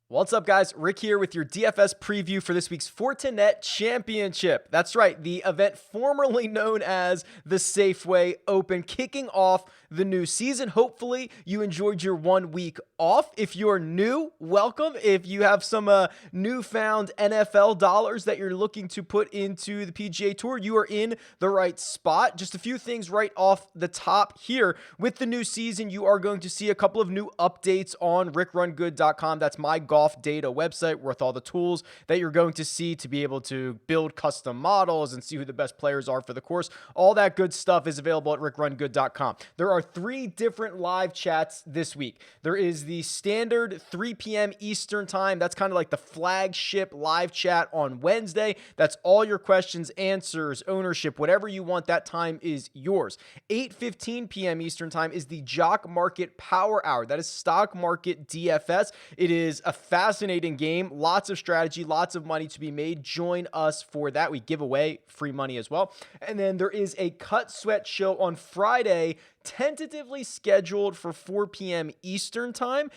What's up, guys? Rick here with your DFS preview for this week's Fortinet Championship. That's right, the event formerly known as the Safeway Open, kicking off the new season. Hopefully, you enjoyed your 1 week off. If you're new, welcome. If you have some newfound NFL dollars that you're looking to put into the PGA Tour, you are in the right spot. Just a few things right off the top here. With the new season, you are going to see a couple of new updates on RickRunGood.com. That's my golf data website with all the tools that you're going to see to be able to build custom models and see who the best players are for the course. All that good stuff is available at RickRunGood.com. There are 3 different live chats this week. There is the standard 3 p.m. Eastern time. That's kind of like the flagship live chat on Wednesday. That's all your questions, answers, ownership, whatever you want. That time is yours. 8:15 p.m. Eastern time is the Jock Market Power Hour. That is stock market DFS. It is a fascinating game. Lots of strategy, lots of money to be made. Join us for that. We give away free money as well. And then there is a Cut Sweat show on Friday, tentatively scheduled for 4 p.m. Eastern time.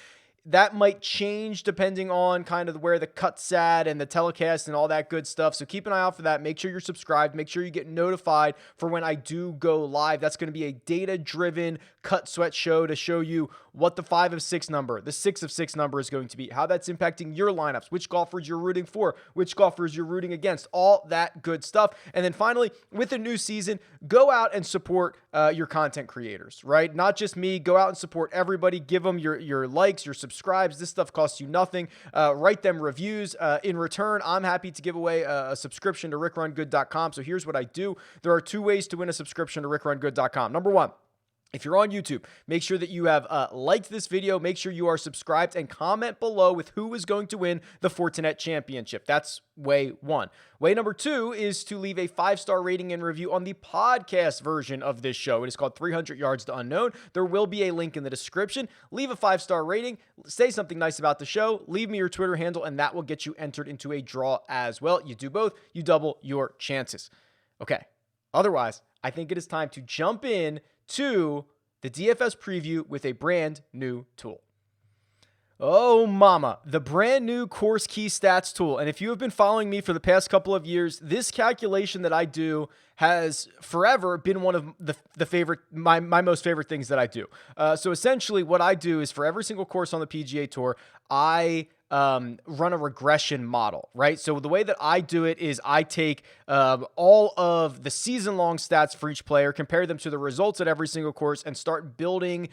That might change depending on kind of where the cut's at and the telecast and all that good stuff. So keep an eye out for that. Make sure you're subscribed. Make sure you get notified for when I do go live. That's going to be a data-driven Cut Sweat show to show you what the 5 of 6 number, the 6 of 6 number is going to be, how that's impacting your lineups, which golfers you're rooting for, which golfers you're rooting against, all that good stuff. And then finally, with the new season, go out and support your content creators, right? Not just me. Go out and support everybody. Give them your likes, your subscribes. This stuff costs you nothing. Write them reviews. In return, I'm happy to give away a subscription to RickRunGood.com. So here's what I do. There are 2 ways to win a subscription to RickRunGood.com. Number 1, if you're on YouTube, make sure that you have liked this video, make sure you are subscribed, and comment below with who is going to win the Fortinet Championship. That's way 1. Way number 2 is to leave a 5-star rating and review on the podcast version of this show. It is called 300 Yards to Unknown. There will be a link in the description. Leave a 5-star rating, say something nice about the show, leave me your Twitter handle, and that will get you entered into a draw as well. You do both, you double your chances. Okay. Otherwise, I think it is time to jump in to the DFS preview with a brand new tool. Oh, mama, the brand new Course Key Stats tool. And if you have been following me for the past couple of years, this calculation that I do has forever been one of the favorite, my most favorite things that I do. So essentially what I do is for every single course on the PGA Tour, I run a regression model, right? So the way that I do it is I take all of the season-long stats for each player, compare them to the results at every single course, and start building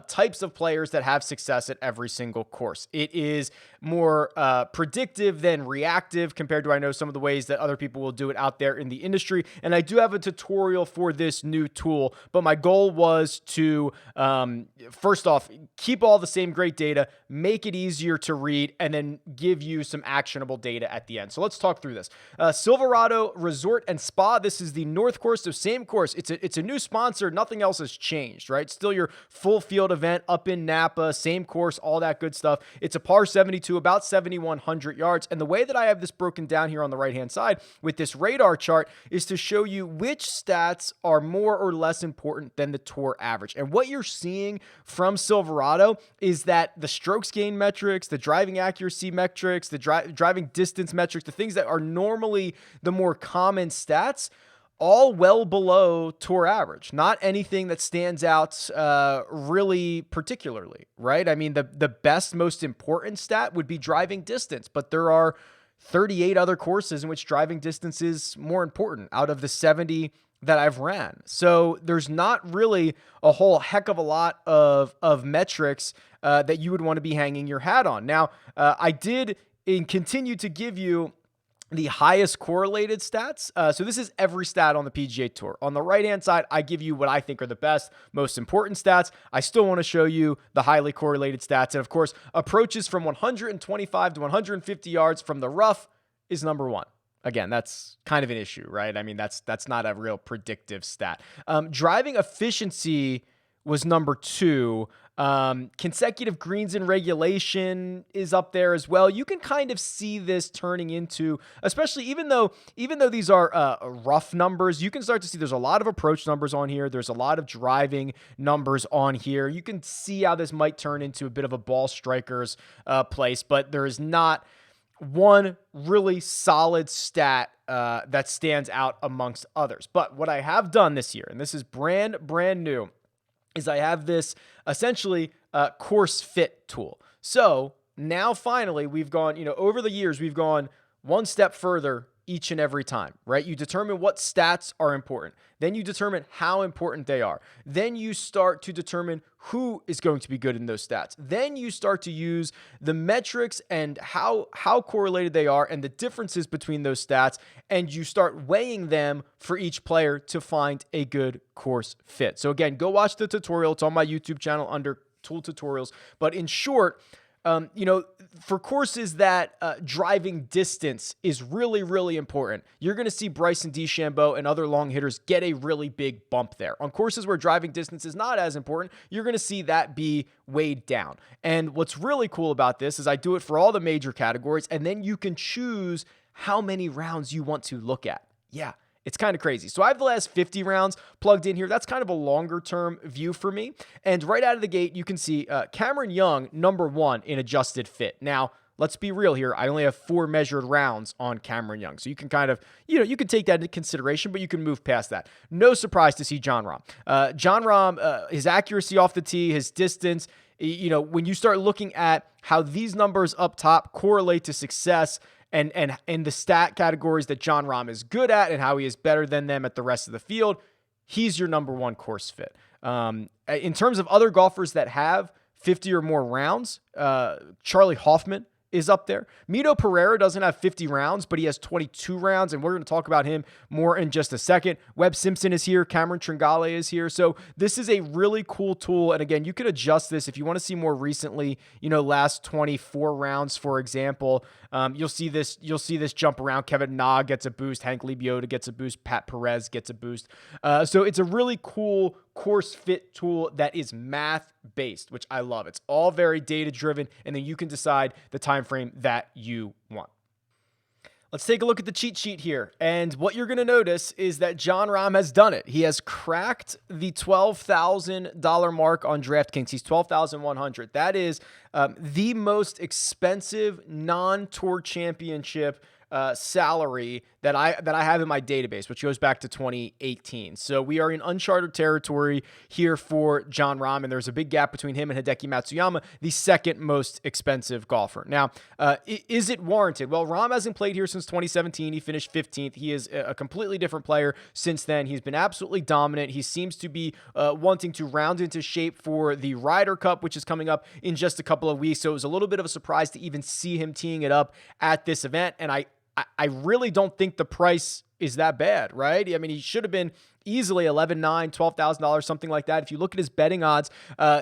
types of players that have success at every single course. It is more predictive than reactive compared to, I know, some of the ways that other people will do it out there in the industry. And I do have a tutorial for this new tool, but my goal was to, first off, keep all the same great data, make it easier to read, and then give you some actionable data at the end. So let's talk through this. Silverado Resort and Spa. This is the North Course, so same course. It's a new sponsor. Nothing else has changed, right? Still your full field event up in Napa, same course, all that good stuff. It's a par 72, about 7,100 yards. And the way that I have this broken down here on the right-hand side with this radar chart is to show you which stats are more or less important than the tour average. And what you're seeing from Silverado is that the strokes gain metrics, the driving accuracy metrics, the driving distance metrics, the things that are normally the more common stats, all well below tour average. Not anything that stands out really particularly, right? I mean, the best, most important stat would be driving distance, but there are 38 other courses in which driving distance is more important out of the 70 that I've ran. So there's not really a whole heck of a lot of metrics that you would want to be hanging your hat on. Now, I did continue to give you the highest correlated stats. So this is every stat on the PGA Tour. On the right-hand side, I give you what I think are the best, most important stats. I still want to show you the highly correlated stats. And of course, approaches from 125 to 150 yards from the rough is number 1. Again, that's kind of an issue, right? I mean, that's not a real predictive stat. Driving efficiency was number 2. Consecutive greens in regulation is up there as well. You can kind of see this turning into, especially even though these are rough numbers, you can start to see there's a lot of approach numbers on here. There's a lot of driving numbers on here. You can see how this might turn into a bit of a ball striker's place, but there is not one really solid stat that stands out amongst others. But what I have done this year, and this is brand new, is I have this essentially course fit tool. So now finally we've gone, over the years, we've gone one step further each and every time, right? You determine what stats are important. Then you determine how important they are. Then you start to determine who is going to be good in those stats. Then you start to use the metrics and how correlated they are and the differences between those stats, and you start weighing them for each player to find a good course fit. So again, go watch the tutorial. It's on my YouTube channel under Tool Tutorials. But in short, for courses that driving distance is really, really important, you're going to see Bryson DeChambeau and other long hitters get a really big bump there. On courses where driving distance is not as important, you're going to see that be weighed down. And what's really cool about this is I do it for all the major categories, and then you can choose how many rounds you want to look at. Yeah. It's kind of crazy. So I have the last 50 rounds plugged in here. That's kind of a longer term view for me. And right out of the gate, you can see Cameron Young, number 1 in adjusted fit. Now, let's be real here. I only have 4 measured rounds on Cameron Young. So you can kind of, you can take that into consideration, but you can move past that. No surprise to see Jon Rahm. Jon Rahm, his accuracy off the tee, his distance, when you start looking at how these numbers up top correlate to success, and the stat categories that Jon Rahm is good at and how he is better than them at the rest of the field, he's your number 1 course fit. In terms of other golfers that have 50 or more rounds, Charlie Hoffman is up there. Mito Pereira doesn't have 50 rounds, but he has 22 rounds, and we're going to talk about him more in just a second. Webb Simpson is here. Cameron Tringale is here. So this is a really cool tool, and again, you can adjust this if you want to see more recently, last 24 rounds, for example. You'll see this jump around. Kevin Na gets a boost. Hank Lebioda gets a boost. Pat Perez gets a boost. So it's a really cool course fit tool that is math based, which I love. It's all very data driven, and then you can decide the time frame that you want. Let's take a look at the cheat sheet here. And what you're going to notice is that Jon Rahm has done it. He has cracked the $12,000 mark on DraftKings. He's $12,100. That is the most expensive non-tour championship salary that I have in my database, which goes back to 2018. So we are in uncharted territory here for Jon Rahm, and there's a big gap between him and Hideki Matsuyama, the second most expensive golfer. Now, is it warranted? Well, Rahm hasn't played here since 2017. He finished 15th. He is a completely different player since then. He's been absolutely dominant. He seems to be wanting to round into shape for the Ryder Cup, which is coming up in just a couple of weeks. So it was a little bit of a surprise to even see him teeing it up at this event, and I really don't think the price is that bad, right? I mean, he should have been easily $11,900, $12,000, something like that. If you look at his betting odds,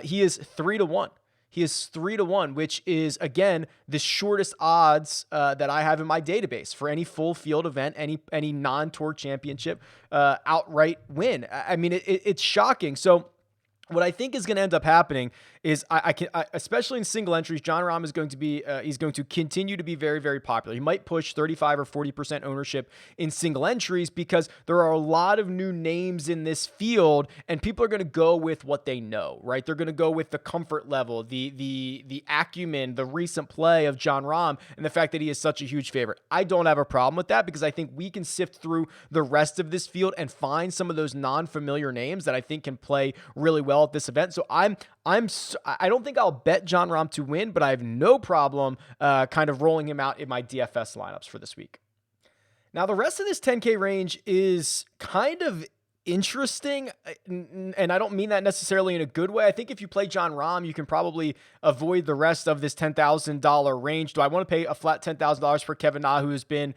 he is 3-1. He is 3-1, which is, again, the shortest odds that I have in my database for any full field event, any non-tour championship outright win. I mean, it's shocking. So what I think is going to end up happening is I especially in single entries, Jon Rahm is going to be he's going to continue to be very, very popular. He might push 35 or 40% ownership in single entries because there are a lot of new names in this field, and people are going to go with what they know, right? They're going to go with the comfort level, the acumen, the recent play of Jon Rahm, and the fact that he is such a huge favorite. I don't have a problem with that because I think we can sift through the rest of this field and find some of those non-familiar names that I think can play really well at this event. So I don't think I'll bet Jon Rahm to win, but I have no problem kind of rolling him out in my DFS lineups for this week. Now, the rest of this 10K range is kind of interesting, and I don't mean that necessarily in a good way. I think if you play Jon Rahm, you can probably avoid the rest of this $10,000 range. Do I want to pay a flat $10,000 for Kevin Na, who has been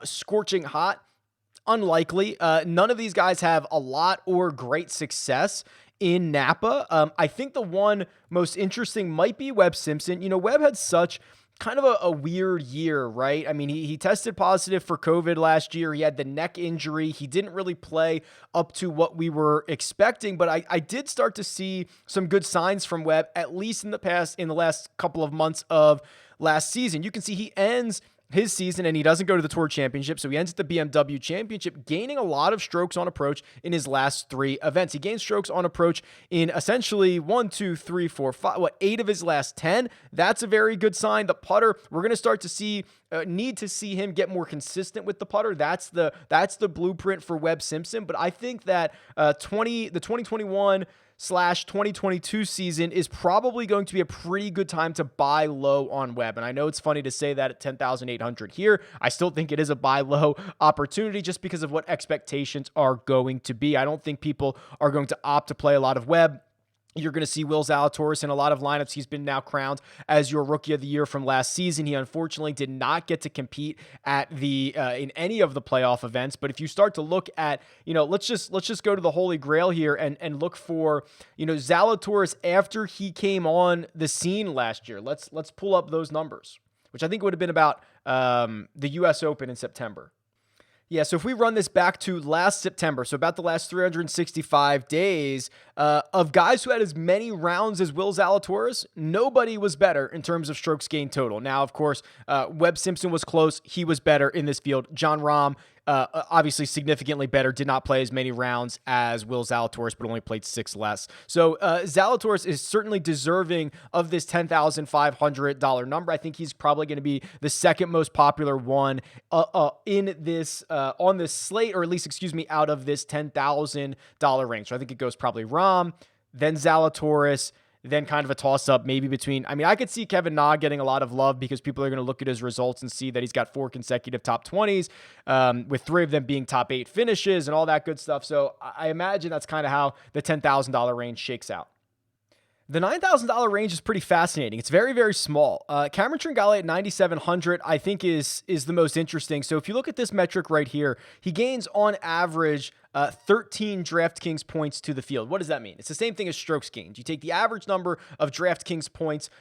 scorching hot? Unlikely. None of these guys have a lot or great success in Napa. I think the one most interesting might be Webb Simpson. Webb had such kind of a weird year, right? I mean, he tested positive for COVID last year. He had the neck injury. He didn't really play up to what we were expecting, but I did start to see some good signs from Webb, at least in the last couple of months of last season. You can see he ends his season and he doesn't go to the Tour Championship, so he ends at the BMW Championship, gaining a lot of strokes on approach in his last 3 events. He gained strokes on approach in essentially 8 of his last 10. That's a very good sign. The putter, we're going to start to need to see him get more consistent with the putter. That's the blueprint for Webb Simpson. But I think that the 2021/2022 season is probably going to be a pretty good time to buy low on Webb. And I know it's funny to say that at 10,800 here. I still think it is a buy low opportunity just because of what expectations are going to be. I don't think people are going to opt to play a lot of Webb. You're going to see Will Zalatoris in a lot of lineups. He's been now crowned as your Rookie of the Year from last season. He unfortunately did not get to compete at in any of the playoff events. But if you start to look at, let's just go to the Holy Grail here and look for, Zalatoris after he came on the scene last year. Let's pull up those numbers, which I think would have been about the U.S. Open in September. Yeah, so if we run this back to last September, so about the last 365 days of guys who had as many rounds as Will Zalatoris, nobody was better in terms of strokes gained total. Now, of course, Webb Simpson was close. He was better in this field. Jon Rahm, obviously significantly better, did not play as many rounds as Will Zalatoris, but only played 6 less. So Zalatoris is certainly deserving of this $10,500 number. I think he's probably going to be the second most popular one in this on this slate, or at least, out of this $10,000 range. So I think it goes probably Rahm, then Zalatoris, then kind of a toss-up maybe between, I could see Kevin Na getting a lot of love because people are going to look at his results and see that he's got 4 consecutive top 20s, with 3 of them being top 8 finishes and all that good stuff. So I imagine that's kind of how the $10,000 range shakes out. The $9,000 range is pretty fascinating. It's very, very small. Cameron Tringale at 9,700, I think is the most interesting. So if you look at this metric right here, he gains on average 13 DraftKings points to the field. What does that mean? It's the same thing as strokes gained. You take the average number of DraftKings points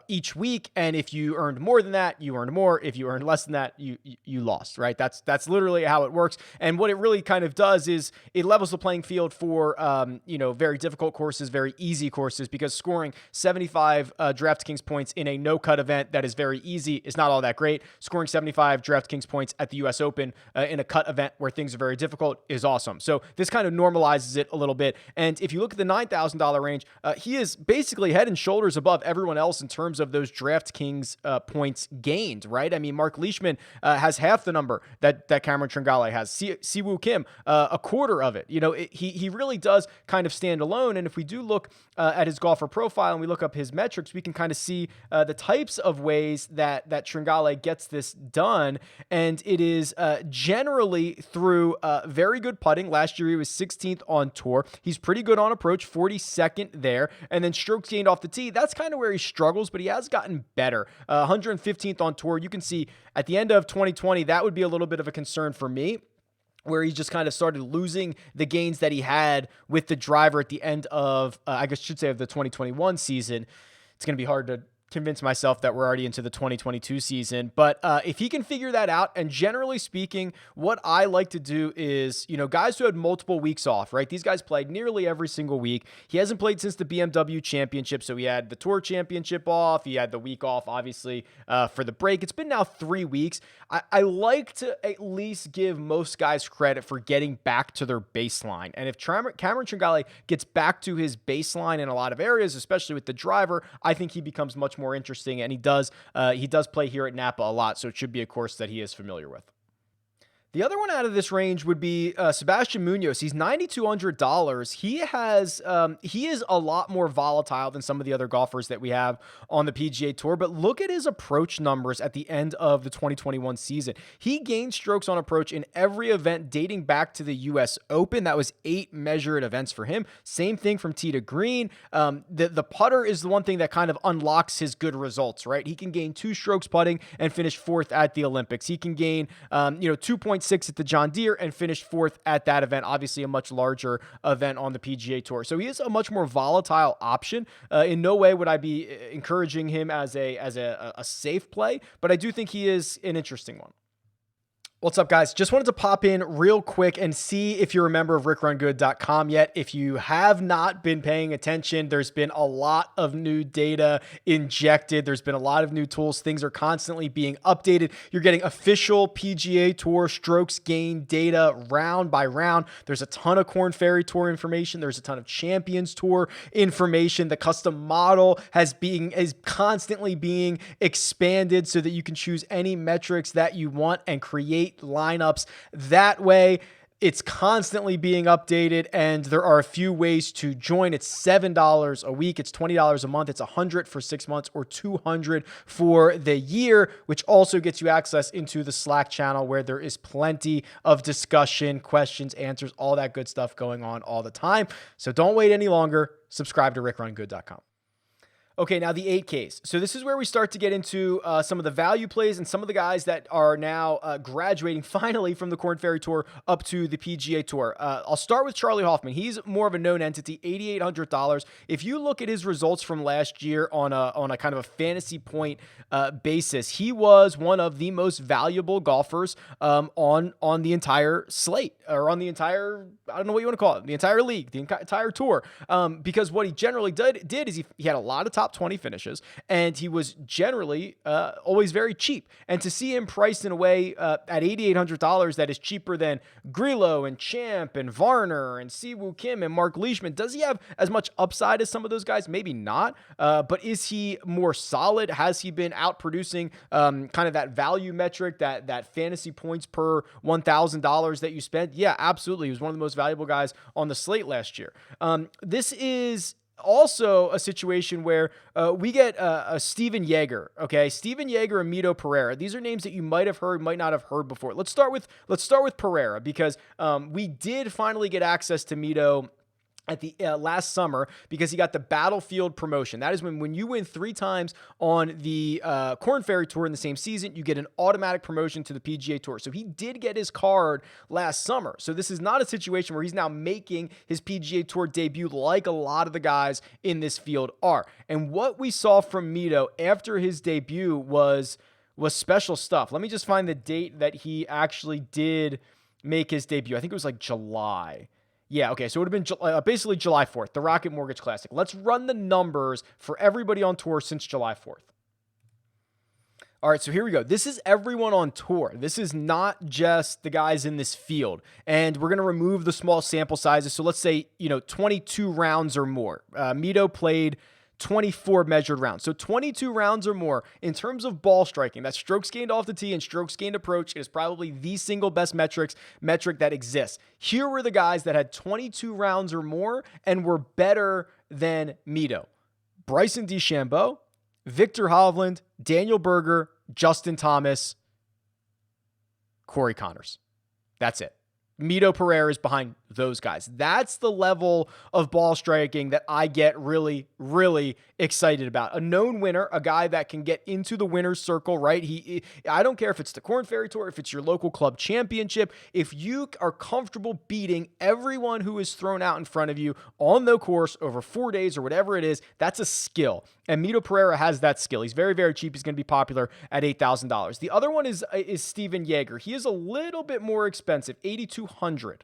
each week, and if you earned more than that, you earned more. If you earned less than that, you lost, right? That's literally how it works. And what it really kind of does is it levels the playing field for very difficult courses, very easy courses, because scoring 75 DraftKings points in a no-cut event that is very easy is not all that great. Scoring 75 DraftKings points at the U.S. Open in a cut event where things are very difficult is awesome. So this kind of normalizes it a little bit. And if you look at the $9,000 range, he is basically head and shoulders above everyone else in terms of those DraftKings points gained, right? I mean, Mark Leishman has half the number that Cameron Tringale has. Siwoo Kim, a quarter of it. He really does kind of stand alone. And if we do look at his golfer profile and we look up his metrics, we can kind of see the types of ways that Tringale gets this done. And it is generally through very good putting. Last year, he was 16th on tour. He's pretty good on approach, 42nd there. And then strokes gained off the tee. That's kind of where he struggles, but he has gotten better. 115th on tour. You can see at the end of 2020, that would be a little bit of a concern for me, where he just kind of started losing the gains that he had with the driver at the end of, of the 2021 season. It's going to be hard to convince myself that we're already into the 2022 season. But if he can figure that out, and generally speaking, what I like to do is, guys who had multiple weeks off, right? These guys played nearly every single week. He hasn't played since the BMW Championship, so he had the Tour Championship off. He had the week off, obviously, for the break. It's been now 3 weeks. I like to at least give most guys credit for getting back to their baseline. And if Cameron Tringale gets back to his baseline in a lot of areas, especially with the driver, I think he becomes much more interesting, and he does play here at Napa a lot, so it should be a course that he is familiar with. The other one out of this range would be Sebastian Munoz. He's $9,200. He is a lot more volatile than some of the other golfers that we have on the PGA Tour, but look at his approach numbers at the end of the 2021 season. He gained strokes on approach in every event dating back to the U.S. Open. That was 8 measured events for him. Same thing from tee to green. The putter is the one thing that kind of unlocks his good results, right? He can gain 2 strokes putting and finish 4th at the Olympics. He can gain 2.6 0.6 at the John Deere and finished 4th at that event. Obviously a much larger event on the PGA Tour. So he is a much more volatile option. In no way would I be encouraging him as a safe play, but I do think he is an interesting one. What's up, guys? Just wanted to pop in real quick and see if you're a member of RickRunGood.com yet. If you have not been paying attention, there's been a lot of new data injected. There's been a lot of new tools. Things are constantly being updated. You're getting official PGA Tour strokes gained data round by round. There's a ton of Korn Ferry Tour information. There's a ton of Champions Tour information. The custom model is constantly being expanded so that you can choose any metrics that you want and create lineups that way. It's constantly being updated, and there are a few ways to join. It's $7 a week. It's $20 a month. It's $100 for 6 months or $200 for the year, which also gets you access into the Slack channel where there is plenty of discussion, questions, answers, all that good stuff going on all the time. So don't wait any longer. Subscribe to RickRunGood.com. Okay, now the 8Ks. So this is where we start to get into some of the value plays and some of the guys that are now graduating finally from the Korn Ferry Tour up to the PGA Tour. I'll start with Charlie Hoffman. He's more of a known entity, $8,800. If you look at his results from last year on a kind of a fantasy point basis, he was one of the most valuable golfers on the entire slate, or on the entire, I don't know what you want to call it, the entire league, the entire tour. Because what he generally did is he had a lot of top 20 finishes, and he was generally always very cheap. And to see him priced in a way at $8,800 that is cheaper than Grillo and Champ and Varner and Siwoo Kim and Mark Leishman, does he have as much upside as some of those guys? Maybe not. But is he more solid? Has he been out producing kind of that value metric, that fantasy points per $1,000 that you spent? Yeah, absolutely. He was one of the most valuable guys on the slate last year. This is also a situation where we get a Steven Yeager. Okay, Steven Yeager and Mito Pereira. These are names that you might have heard, might not have heard before. Let's start with Pereira, because we did finally get access to Mito at the last summer, because he got the Battlefield promotion. That is when you win 3 times on the Korn Ferry Tour in the same season, you get an automatic promotion to the PGA Tour. So he did get his card last summer. So this is not a situation where he's now making his PGA Tour debut like a lot of the guys in this field are. And what we saw from Mito after his debut was special stuff. Let me just find the date that he actually did make his debut. I think it was like July. Yeah, okay, so it would have been basically July 4th, the Rocket Mortgage Classic. Let's run the numbers for everybody on tour since July 4th. All right, so here we go. This is everyone on tour. This is not just the guys in this field. And we're going to remove the small sample sizes. So let's say, 22 rounds or more. Mito played 24 measured rounds. So 22 rounds or more in terms of ball striking. That's strokes gained off the tee and strokes gained approach. It is probably the single best metric that exists. Here were the guys that had 22 rounds or more and were better than Mito: Bryson DeChambeau, Victor Hovland, Daniel Berger, Justin Thomas, Corey Connors. That's it. Mito Pereira is behind those guys. That's the level of ball striking that I get really, really excited about. A known winner, a guy that can get into the winner's circle, right? I don't care if it's the Korn Ferry Tour, if it's your local club championship. If you are comfortable beating everyone who is thrown out in front of you on the course over 4 days or whatever it is, that's a skill. And Mito Pereira has that skill. He's very, very cheap. He's going to be popular at $8,000. The other one is Steven Yeager. He is a little bit more expensive, $8,200.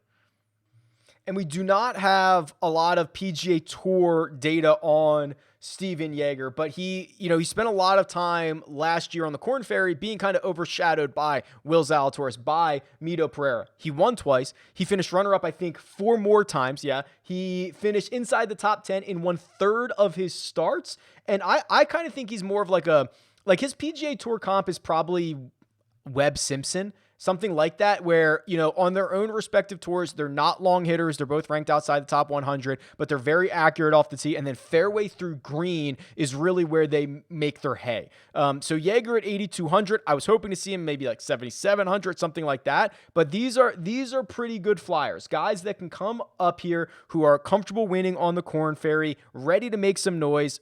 And we do not have a lot of PGA Tour data on Steven Yeager, but he spent a lot of time last year on the Korn Ferry being kind of overshadowed by Will Zalatoris, by Mito Pereira. He won twice. He finished runner-up, I think, 4 more times. Yeah, he finished inside the top 10 in 1/3 of his starts. And I kind of think he's more of like his PGA Tour comp is probably Webb Simpson. Something like that, where, on their own respective tours, they're not long hitters. They're both ranked outside the top 100, but they're very accurate off the tee. And then fairway through green is really where they make their hay. So Yeager at 8,200. I was hoping to see him maybe like 7,700, something like that. But these are pretty good flyers. Guys that can come up here who are comfortable winning on the Korn Ferry, ready to make some noise.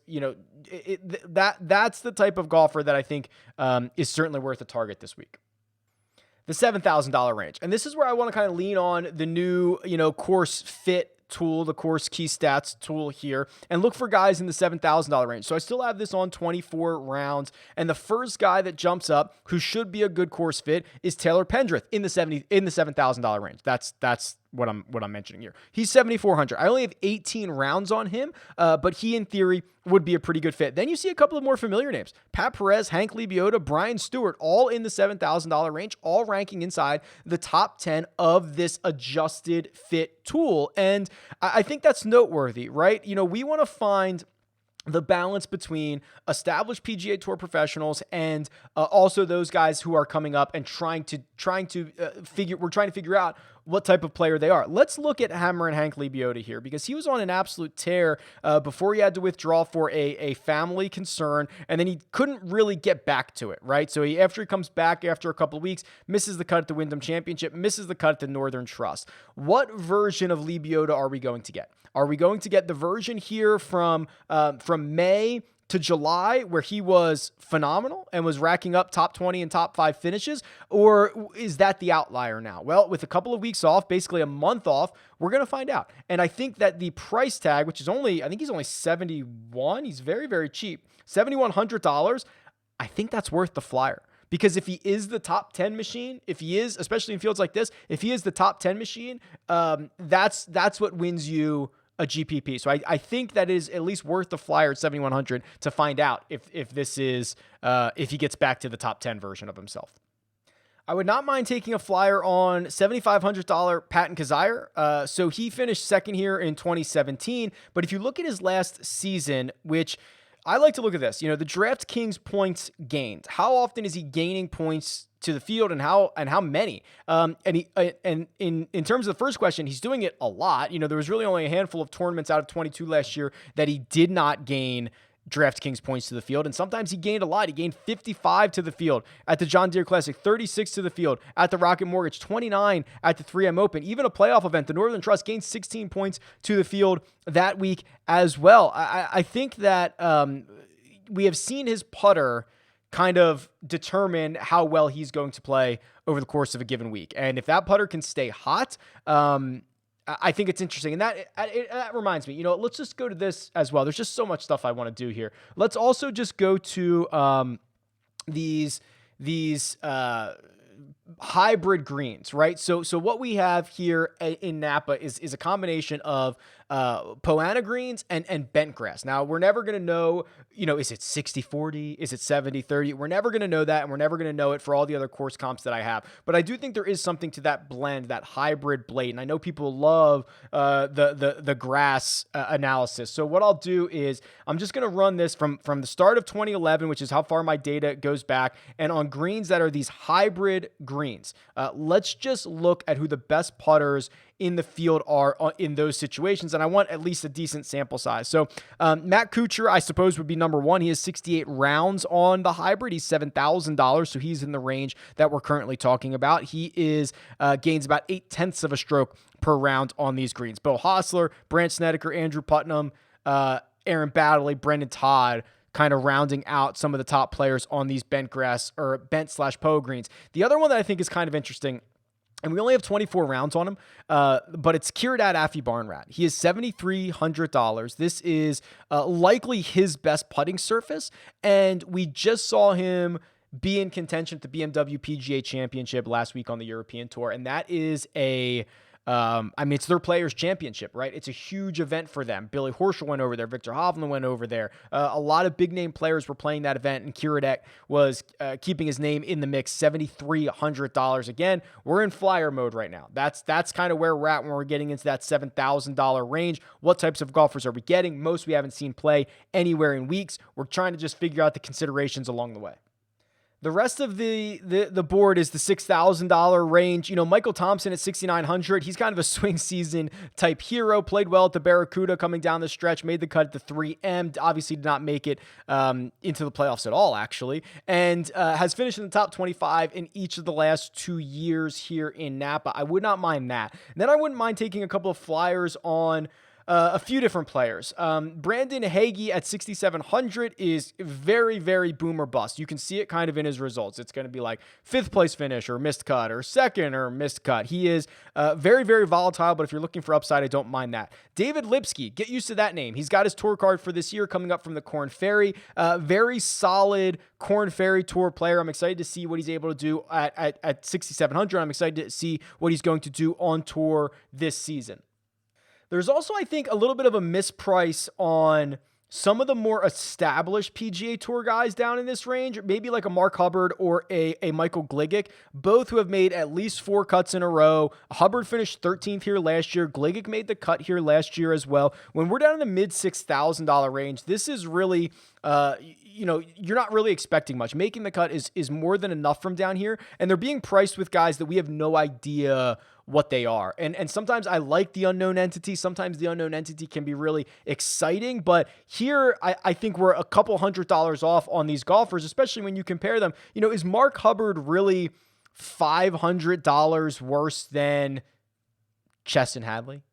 That's the type of golfer that I think is certainly worth a target this week. the $7,000 range. And this is where I want to kind of lean on the new, course fit tool, the course key stats tool here, and look for guys in the $7,000 range. So I still have this on 24 rounds. And the first guy that jumps up who should be a good course fit is Taylor Pendrick in the $7,000 range. That's what I'm mentioning here. He's 7,400. I only have 18 rounds on him, but he in theory would be a pretty good fit. Then you see a couple of more familiar names: Pat Perez, Hank Lebioda, Brian Stewart, all in the $7,000 range, all ranking inside the top 10 of this adjusted fit tool. And I think that's noteworthy, right? We want to find the balance between established PGA Tour professionals and also those guys who are coming up and trying to figure out what type of player they are. Let's look at Hammer and Hank Lebioda here, because he was on an absolute tear before he had to withdraw for a family concern, and then he couldn't really get back to it, right? So after he comes back after a couple of weeks, misses the cut at the Wyndham Championship, misses the cut at the Northern Trust. What version of Lebioda are we going to get? Are we going to get the version here from May to July where he was phenomenal and was racking up top 20 and top 5 finishes? Or is that the outlier now? Well, with a couple of weeks off, basically a month off, we're going to find out. And I think that the price tag, which is I think he's only 71. He's very, very cheap. $7,100. I think that's worth the flyer. Because if he is the top 10 machine, if he is, especially in fields like this, if he is the top 10 machine, that's what wins you a GPP. So I think that is at least worth the flyer at 7,100 to find out if this is if he gets back to the top 10 version of himself. I would not mind taking a flyer on $7,500 Patton Kizzire. So he finished second here in 2017. But if you look at his last season, which I like to look at this, the DraftKings points gained. How often is he gaining points to the field, and how many? And in terms of the first question, he's doing it a lot. There was really only a handful of tournaments out of 22 last year that he did not gain DraftKings points to the field, and sometimes he gained a lot. He gained 55 to the field at the John Deere Classic, 36 to the field at the Rocket Mortgage, 29 at the 3M Open, even a playoff event. The Northern Trust gained 16 points to the field that week as well. I think that we have seen his putter kind of determine how well he's going to play over the course of a given week. And if that putter can stay hot, I think it's interesting. And that reminds me, let's just go to this as well. There's just so much stuff I want to do here. Let's also just go to these hybrid greens, right? So what we have here in Napa is a combination of Poana greens and bent grass. Now, we're never going to know, is it 60-40? Is it 70-30? We're never going to know that, and we're never going to know it for all the other course comps that I have. But I do think there is something to that blend, that hybrid blade. And I know people love the grass analysis. So what I'll do is I'm just going to run this from the start of 2011, which is how far my data goes back, and on greens that are these hybrid greens. Let's just look at who the best putters in the field are in those situations, and I want at least a decent sample size. So Matt Kuchar, I suppose, would be number one. He has 68 rounds on the hybrid. He's $7,000, so he's in the range that we're currently talking about. He gains about 0.8 of a stroke per round on these greens. Bo Hostler, Brandt Snedeker, Andrew Putnam, Aaron Baddeley, Brendan Todd, kind of rounding out some of the top players on these bent /PO greens. The other one that I think is kind of interesting, and we only have 24 rounds on him, but it's Kiradad Affy Barnrat. He is $7,300. This is likely his best putting surface, and we just saw him be in contention at the BMW PGA Championship last week on the European Tour, and that is it's their Players' Championship, right? It's a huge event for them. Billy Horschel went over there. Victor Hovland went over there. A lot of big-name players were playing that event, and Kiradad was keeping his name in the mix, $7,300. Again, we're in flyer mode right now. That's kind of where we're at when we're getting into that $7,000 range. What types of golfers are we getting? Most we haven't seen play anywhere in weeks. We're trying to just figure out the considerations along the way. The rest of the board is the $6,000 range. Michael Thompson at $6,900. He's kind of a swing season type hero. Played well at the Barracuda coming down the stretch. Made the cut at the 3M. Obviously did not make it into the playoffs at all, actually. And has finished in the top 25 in each of the last 2 years here in Napa. I would not mind that. And then I wouldn't mind taking a couple of flyers on a few different players. Brandon Hagee at 6,700 is very, very boom or bust. You can see it kind of in his results. It's going to be like 5th place finish or missed cut, or 2nd or missed cut. He is very, very volatile, but if you're looking for upside, I don't mind that. David Lipsky, get used to that name. He's got his tour card for this year coming up from the Korn Ferry. Very solid Korn Ferry Tour player. I'm excited to see what he's able to do at 6,700. I'm excited to see what he's going to do on tour this season. There's also, I think, a little bit of a misprice on some of the more established PGA Tour guys down in this range, maybe like a Mark Hubbard or a Michael Gligic, both who have made at least 4 cuts in a row. Hubbard finished 13th here last year. Gligic made the cut here last year as well. When we're down in the mid $6,000 range, this is really, you're not really expecting much. Making the cut is more than enough from down here, and they're being priced with guys that we have no idea what they are. And sometimes I like the unknown entity. Sometimes the unknown entity can be really exciting, but here I think we're a couple $100 off on these golfers, especially when you compare them. Is Mark Hubbard really $500 worse than Cheston Hadley,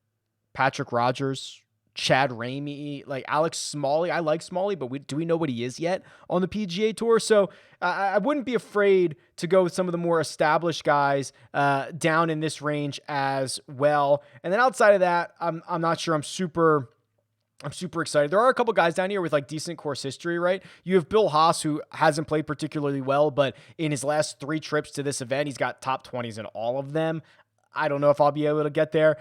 Patrick Rogers, Chad Ramey, like Alex Smalley? I like Smalley, but do we know what he is yet on the PGA Tour? So I wouldn't be afraid to go with some of the more established guys down in this range as well. And then outside of that, I'm not sure I'm super excited. There are a couple guys down here with like decent course history, right? You have Bill Haas, who hasn't played particularly well, but in his last 3 trips to this event, he's got top 20s in all of them. I don't know if I'll be able to get there.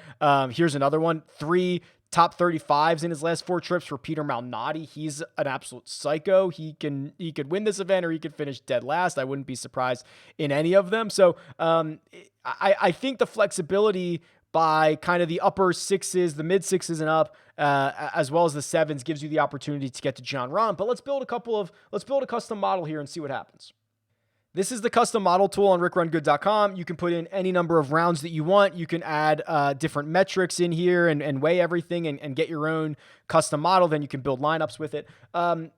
Here's another one. 3 top 35s in his last 4 trips for Peter Malnati. He's an absolute psycho. He could win this event, or he could finish dead last. I wouldn't be surprised in any of them. So I think the flexibility by kind of the upper 6s, the mid 6s and up, as well as the 7s, gives you the opportunity to get to Jon Rahm. But let's build a custom model here and see what happens. This is the custom model tool on RickRunGood.com. You can put in any number of rounds that you want. You can add different metrics in here and weigh everything and get your own custom model. Then you can build lineups with it.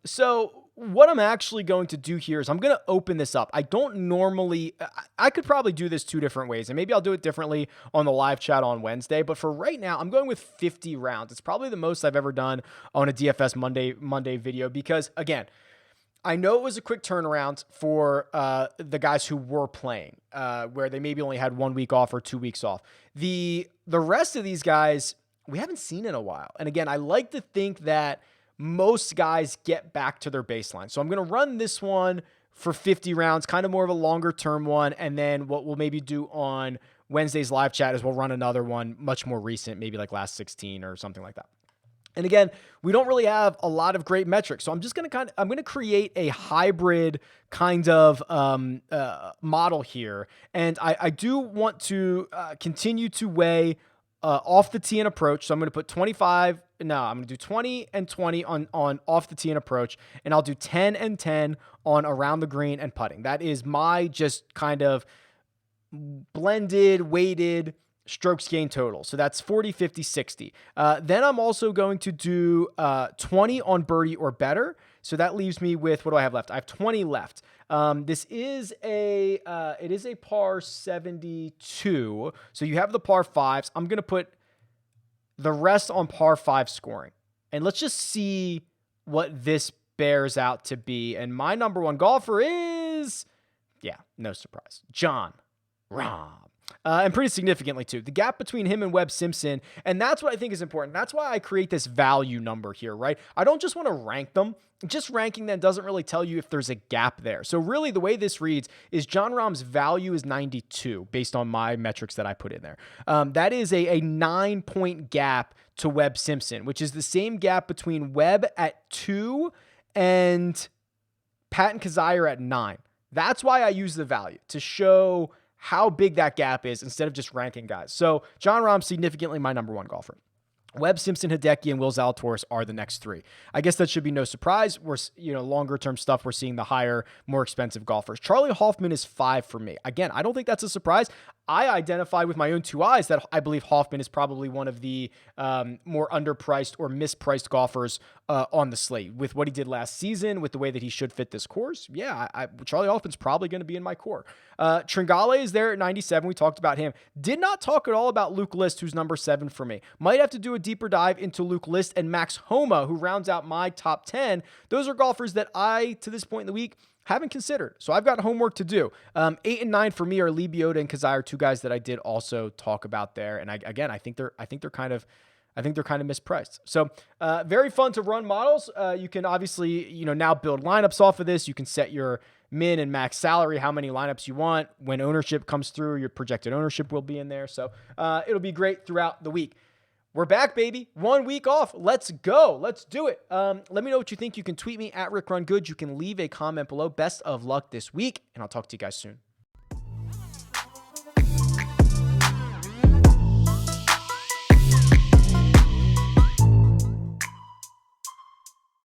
So what I'm actually going to do here is I'm going to open this up. I could probably do this 2 different ways, and maybe I'll do it differently on the live chat on Wednesday. But for right now, I'm going with 50 rounds. It's probably the most I've ever done on a DFS Monday video because, again, I know it was a quick turnaround for the guys who were playing, where they maybe only had 1 week off or 2 weeks off. The rest of these guys, we haven't seen in a while. And again, I like to think that most guys get back to their baseline. So I'm going to run this one for 50 rounds, kind of more of a longer term one. And then what we'll maybe do on Wednesday's live chat is we'll run another one much more recent, maybe like last 16 or something like that. And again, we don't really have a lot of great metrics. So I'm just going to create a hybrid kind of model here. And I do want to continue to weigh off the tee and approach. So I'm going to put 25. No, I'm going to do 20 and 20 on off the tee and approach. And I'll do 10 and 10 on around the green and putting. That is my just kind of blended, weighted strokes gain total. So that's 40, 50, 60. Then I'm also going to do 20 on birdie or better. So that leaves me with, what do I have left? I have 20 left. This is it is a par 72. So you have the par 5s. I'm going to put the rest on par 5 scoring. And let's just see what this bears out to be. And my number 1 golfer is, no surprise, Jon Rahm. And pretty significantly too. The gap between him and Webb Simpson, and that's what I think is important. That's why I create this value number here, right? I don't just want to rank them. Just ranking them doesn't really tell you if there's a gap there. So really the way this reads is Jon Rahm's value is 92 based on my metrics that I put in there. That is a 9-point gap to Webb Simpson, which is the same gap between Webb at 2 and Patton Kizzire at 9. That's why I use the value, to show how big that gap is instead of just ranking guys. So Jon Rahm, significantly my number 1 golfer. Webb Simpson, Hideki, and Will Zalatoris are the next 3. I guess that should be no surprise. We're, longer term stuff, we're seeing the higher, more expensive golfers. Charlie Hoffman is 5 for me. Again, I don't think that's a surprise. I identified with my own two eyes that I believe Hoffman is probably one of the more underpriced or mispriced golfers on the slate. With what he did last season, with the way that he should fit this course, Charlie Hoffman's probably going to be in my core. Tringale is there at 97. We talked about him. Did not talk at all about Luke List, who's number 7 for me. Might have to do a deeper dive into Luke List and Max Homa, who rounds out my top 10. Those are golfers that I, to this point in the week, haven't considered. So I've got homework to do. 8 and 9 for me are Lee Biota and Kazai, are two guys that I did also talk about there. And I think they're kind of mispriced. So very fun to run models. You can obviously, now build lineups off of this. You can set your min and max salary, how many lineups you want. When ownership comes through, your projected ownership will be in there. So it'll be great throughout the week. We're back, baby. 1 week off. Let's go. Let's do it. Let me know what you think. You can tweet me at RickRunGood. You can leave a comment below. Best of luck this week, and I'll talk to you guys soon.